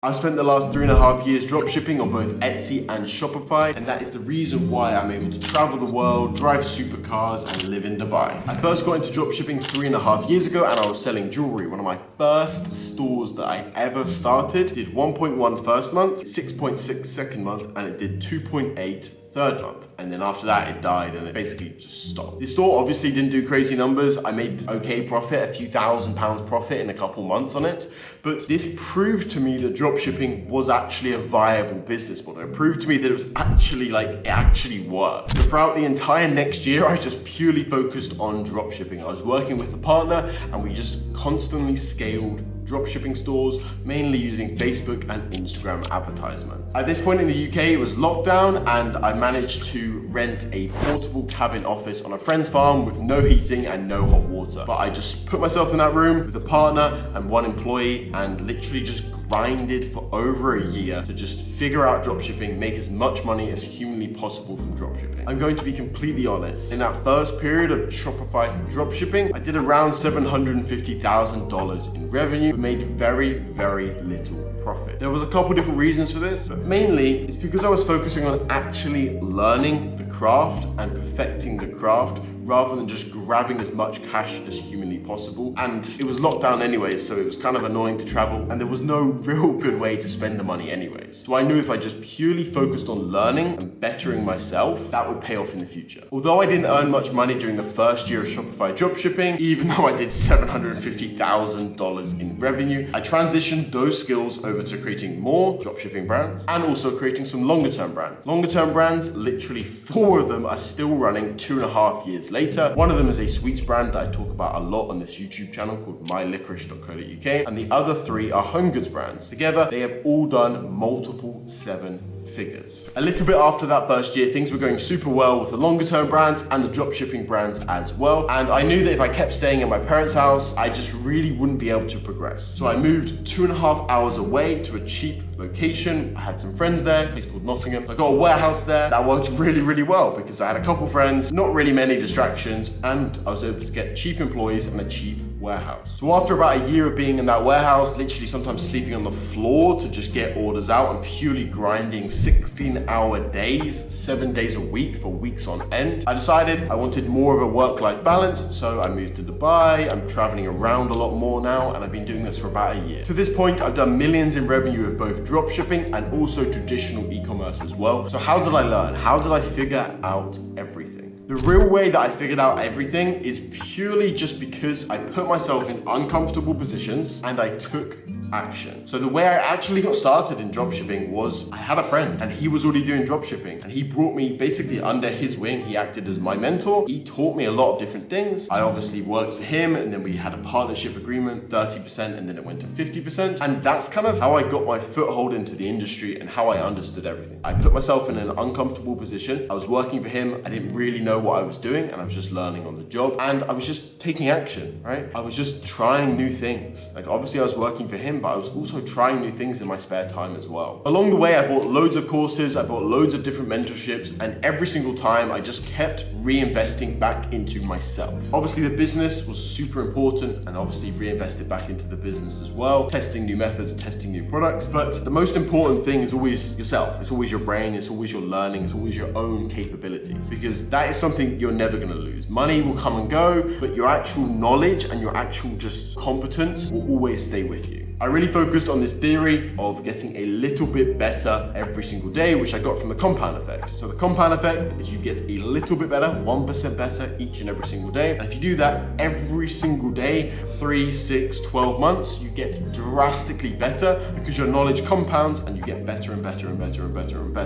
I've spent the last 3.5 years dropshipping on both Etsy and Shopify, and that is the reason why I'm able to travel the world, drive supercars, and live in Dubai. I first got into dropshipping 3.5 years ago, and I was selling jewelry. One of my first stores that I ever started did 1.1 first month, 6.6 second month, and it did 2.8 third month. And then after that, it died and it basically just stopped. The store obviously didn't do crazy numbers. I made okay profit, a few £1,000s profit in a couple months on it. But this proved to me that dropshipping was actually a viable business model. It proved to me that it was actually it actually worked. So throughout the entire next year, I just purely focused on dropshipping. I was working with a partner and we just constantly scaled dropshipping stores, mainly using Facebook and Instagram advertisements. At this point in the UK, it was lockdown and I managed to rent a portable cabin office on a friend's farm with no heating and no hot water. But I just put myself in that room with a partner and one employee and literally just grinded for over a year to just figure out dropshipping, make as much money as humanly possible from dropshipping. I'm going to be completely honest. In that first period of Shopify dropshipping, I did around $750,000 in revenue, but made very, very little profit. There was a couple different reasons for this, but mainly it's because I was focusing on actually learning the craft and perfecting the craft rather than just grabbing as much cash as humanly possible. And it was locked down anyways, so it was kind of annoying to travel and there was no real good way to spend the money anyways. So I knew if I just purely focused on learning and bettering myself, that would pay off in the future. Although I didn't earn much money during the first year of Shopify dropshipping, even though I did $750,000 in revenue, I transitioned those skills over to creating more dropshipping brands and also creating some longer term brands. Longer term brands, literally 4 of them are still running 2.5 years later. One of them is a sweets brand that I talk about a lot on this YouTube channel called mylicorice.co.uk, and the other 3 are home goods brands. Together, they have all done multiple 7 figures. A little bit after that first year, things were going super well with the longer term brands and the dropshipping brands as well. And I knew that if I kept staying at my parents' house, I just really wouldn't be able to progress. So I moved 2.5 hours away to a cheap location. I had some friends there, a place called Nottingham. I got a warehouse there that worked really, really well because I had a couple friends, not really many distractions, and I was able to get cheap employees and a cheap warehouse. So after about a year of being in that warehouse, literally sometimes sleeping on the floor to just get orders out and purely grinding 16-hour days, 7 days a week for weeks on end, I decided I wanted more of a work-life balance. So I moved to Dubai. I'm traveling around a lot more now and I've been doing this for about a year. To this point, I've done millions in revenue with both dropshipping and also traditional e-commerce as well. So how did I learn? How did I figure out everything? The real way that I figured out everything is purely just because I put myself in uncomfortable positions and I took action. So the way I actually got started in dropshipping was I had a friend and he was already doing dropshipping and he brought me basically under his wing. He acted as my mentor. He taught me a lot of different things. I obviously worked for him and then we had a partnership agreement, 30%, and then it went to 50%. And that's kind of how I got my foothold into the industry and how I understood everything. I put myself in an uncomfortable position. I was working for him. I didn't really know what I was doing and I was just learning on the job and I was just taking action, right? I was just trying new things. Like obviously I was working for him, but I was also trying new things in my spare time as well. Along the way, I bought loads of courses, I bought loads of different mentorships, and every single time I just kept reinvesting back into myself. Obviously the business was super important and obviously reinvested back into the business as well, testing new methods, testing new products. But the most important thing is always yourself. It's always your brain, it's always your learning, it's always your own capabilities, because that is something you're never gonna lose. Money will come and go, but your actual knowledge and your actual just competence will always stay with you. I really focused on this theory of getting a little bit better every single day, which I got from the compound effect. So the compound effect is you get a little bit better, 1% better each and every single day. And if you do that every single day, 3, 6, 12 months, you get drastically better because your knowledge compounds and you get better and better and better and better and better.